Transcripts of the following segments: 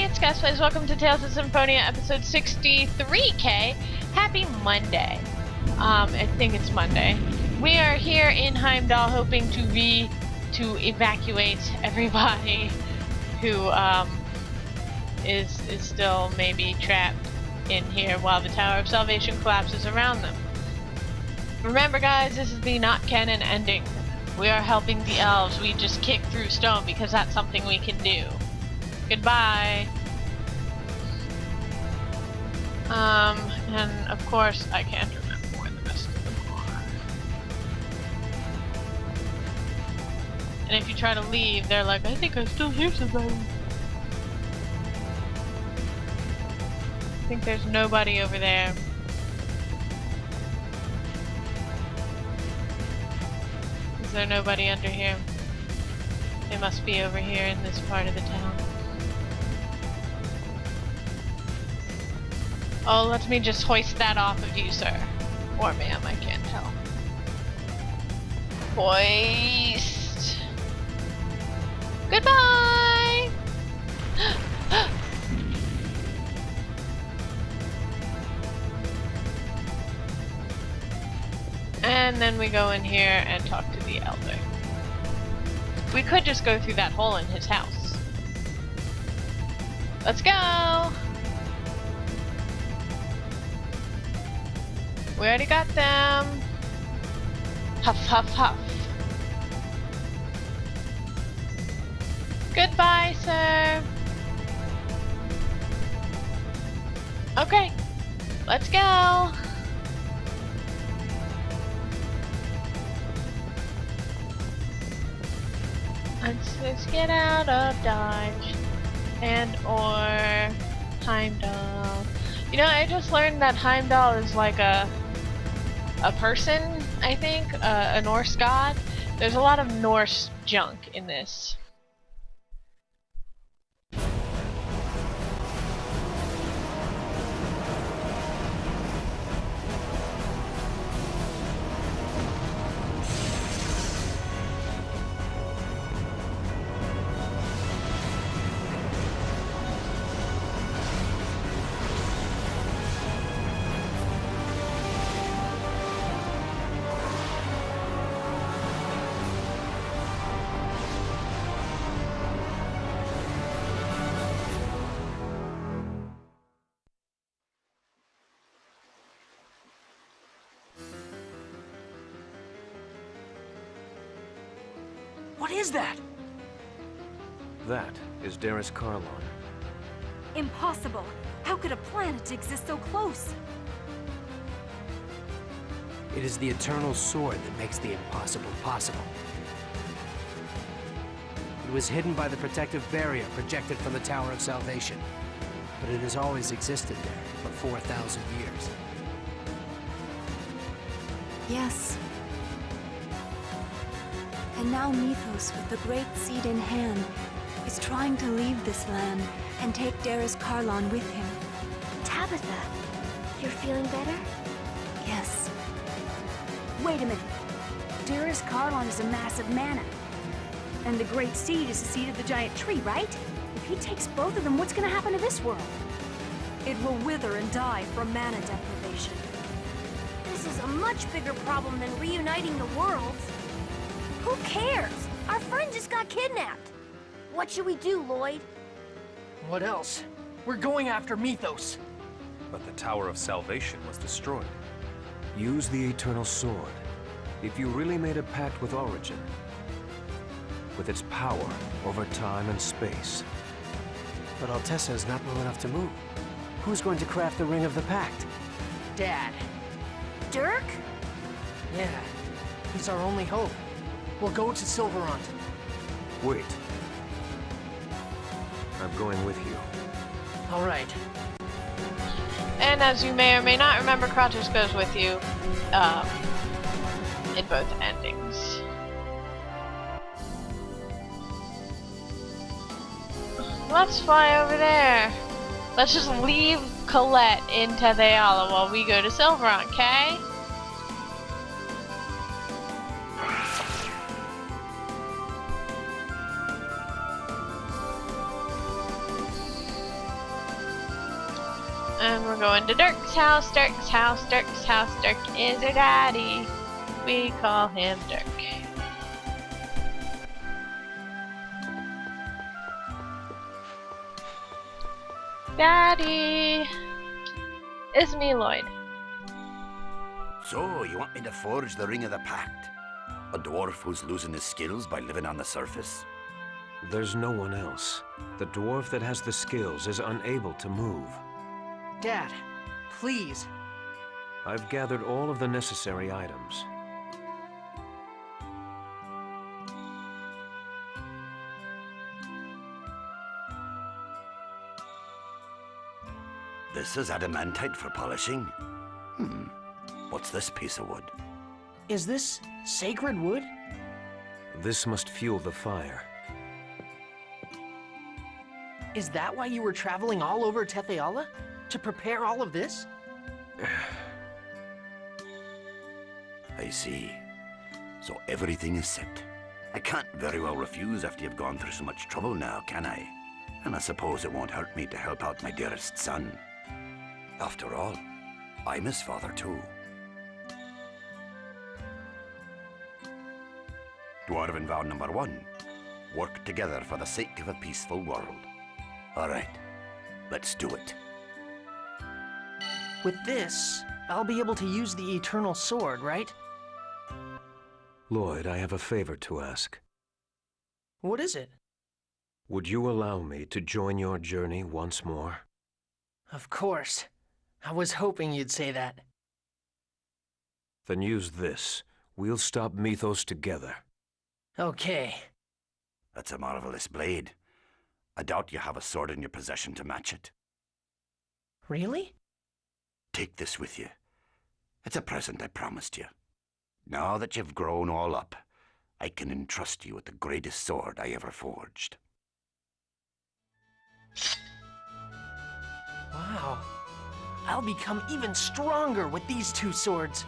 it's Gus Plays. Welcome to Tales of Symphonia, episode 63K. Happy Monday. I think it's Monday. We are here in Heimdall hoping to evacuate everybody who is still maybe trapped in here while the Tower of Salvation collapses around them. Remember guys, this is the not canon ending. We are helping the elves. We just kick through stone because that's something we can do. Goodbye. And of course, I can't remember where the rest of them are. And if you try to leave, they're like, I think I still hear somebody. I think there's nobody over there. Is there nobody under here? They must be over here in this part of the town. Oh, let me just hoist that off of you, sir. Or ma'am, I can't tell. Hoist. Goodbye! And then we go in here and talk to the elder. We could just go through that hole in his house. Let's go! We already got them. Huff, huff, huff. Goodbye, sir. Okay, let's go. Let's get out of Dodge and or Heimdall. You know, I just learned that Heimdall is like a person, I think, a Norse god. There's a lot of Norse junk in this. What is that? That is Darius Karlon. Impossible! How could a planet exist so close? It is the eternal sword that makes the impossible possible. It was hidden by the protective barrier projected from the Tower of Salvation, but it has always existed there for 4,000 years. Yes. And now Mythos, with the Great Seed in hand, is trying to leave this land and take Darius Karlon with him. Tabitha, you're feeling better? Yes. Wait a minute. Darius Karlon is a massive mana. And the Great Seed is the seed of the giant tree, right? If he takes both of them, what's gonna happen to this world? It will wither and die from mana deprivation. This is a much bigger problem than reuniting the worlds. Who cares? Our friend just got kidnapped. What should we do, Lloyd? What else? We're going after Mythos. But the Tower of Salvation was destroyed. Use the eternal sword. If you really made a pact with Origin, with its power over time and space. But Altessa is not well enough to move. Who's going to craft the Ring of the Pact? Dad. Dirk? Yeah, he's our only hope. We'll go to Silverant. Wait. I'm going with you. All right. And as you may or may not remember, Kratos goes with you in both endings. Let's fly over there. Let's just leave Colette in Tetheala while we go to Silverant, okay? And we're going to Dirk's house, Dirk's house, Dirk's house. Dirk is our daddy. We call him Dirk. Daddy! It's me, Lloyd. So, you want me to forge the Ring of the Pact? A dwarf who's losing his skills by living on the surface? There's no one else. The dwarf that has the skills is unable to move. Dad, please. I've gathered all of the necessary items. This is adamantite for polishing? What's this piece of wood? Is this sacred wood? This must fuel the fire. Is that why you were traveling all over Tetheala? To prepare all of this? I see. So everything is set. I can't very well refuse after you've gone through so much trouble now, can I? And I suppose it won't hurt me to help out my dearest son. After all, I'm his father too. Dwarven vow number 1. Work together for the sake of a peaceful world. All right, let's do it. With this, I'll be able to use the Eternal Sword, right? Lloyd, I have a favor to ask. What is it? Would you allow me to join your journey once more? Of course. I was hoping you'd say that. Then use this. We'll stop Mythos together. Okay. That's a marvelous blade. I doubt you have a sword in your possession to match it. Really? Take this with you. It's a present I promised you. Now that you've grown all up, I can entrust you with the greatest sword I ever forged. Wow. I'll become even stronger with these 2 swords.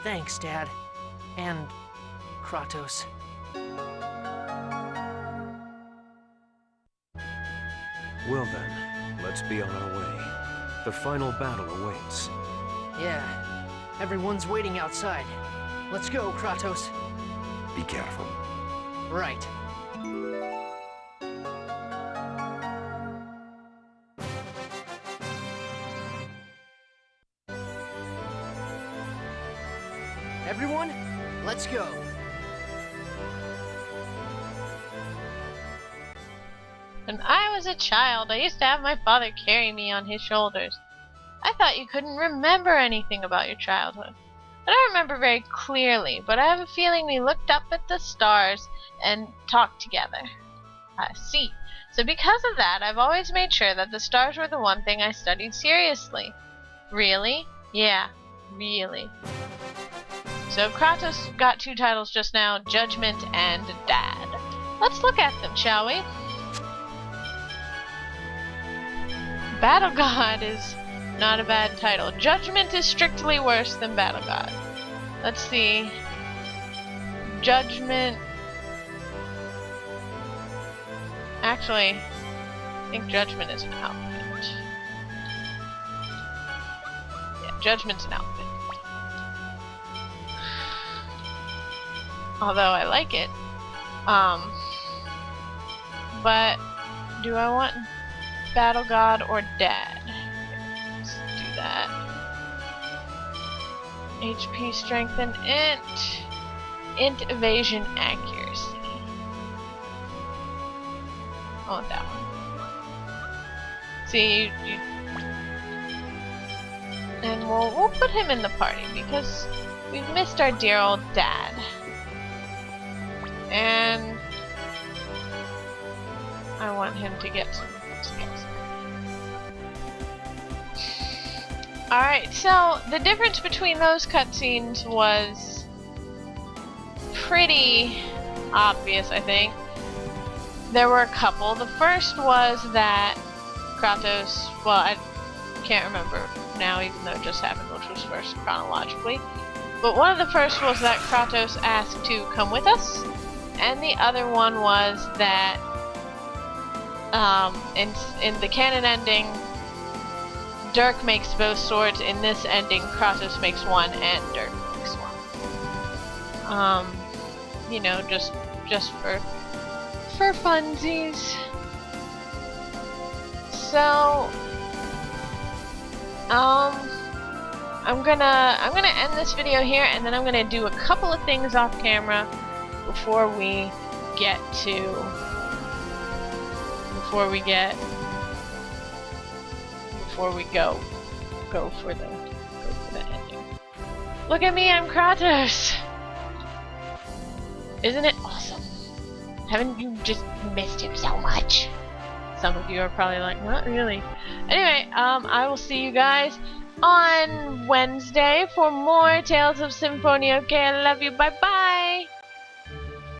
Thanks, Dad. And Kratos. Well then, let's be on our way. The final battle awaits. Yeah. Everyone's waiting outside. Let's go, Kratos. Be careful. Right. Everyone, let's go. When I was a child, I used to have my father carry me on his shoulders. I thought you couldn't remember anything about your childhood. I don't remember very clearly, but I have a feeling we looked up at the stars and talked together. I see. So because of that, I've always made sure that the stars were the one thing I studied seriously. Really? Yeah, really. So Kratos got 2 titles just now, Judgment and Dad. Let's look at them, shall we? Battle God is not a bad title. Judgment is strictly worse than Battle God. Let's see. Judgment. Actually, I think Judgment is an outfit. Yeah, Judgment's an outfit. Although I like it. But do I want Battle God or Dad? Let's do that. HP, strength, and int. Int, evasion, accuracy. I want that one. See, and we'll put him in the party because we've missed our dear old dad. And I want him to get some skills. Alright, so the difference between those cutscenes was pretty obvious, I think. There were a couple. The first was that Kratos, well, I can't remember now, even though it just happened, which was first chronologically. But one of the first was that Kratos asked to come with us, and the other one was that in the canon ending, Dirk makes both swords. In this ending, Kratos makes one and Dirk makes one. You know, just for funsies. So, I'm gonna end this video here, and then I'm gonna do a couple of things off camera before we go for the ending. Look at me, I'm Kratos. Isn't it awesome? Haven't you just missed him so much? Some of you are probably like, not really. Anyway, I will see you guys on Wednesday for more Tales of Symphonia. Okay, I love you. Bye bye.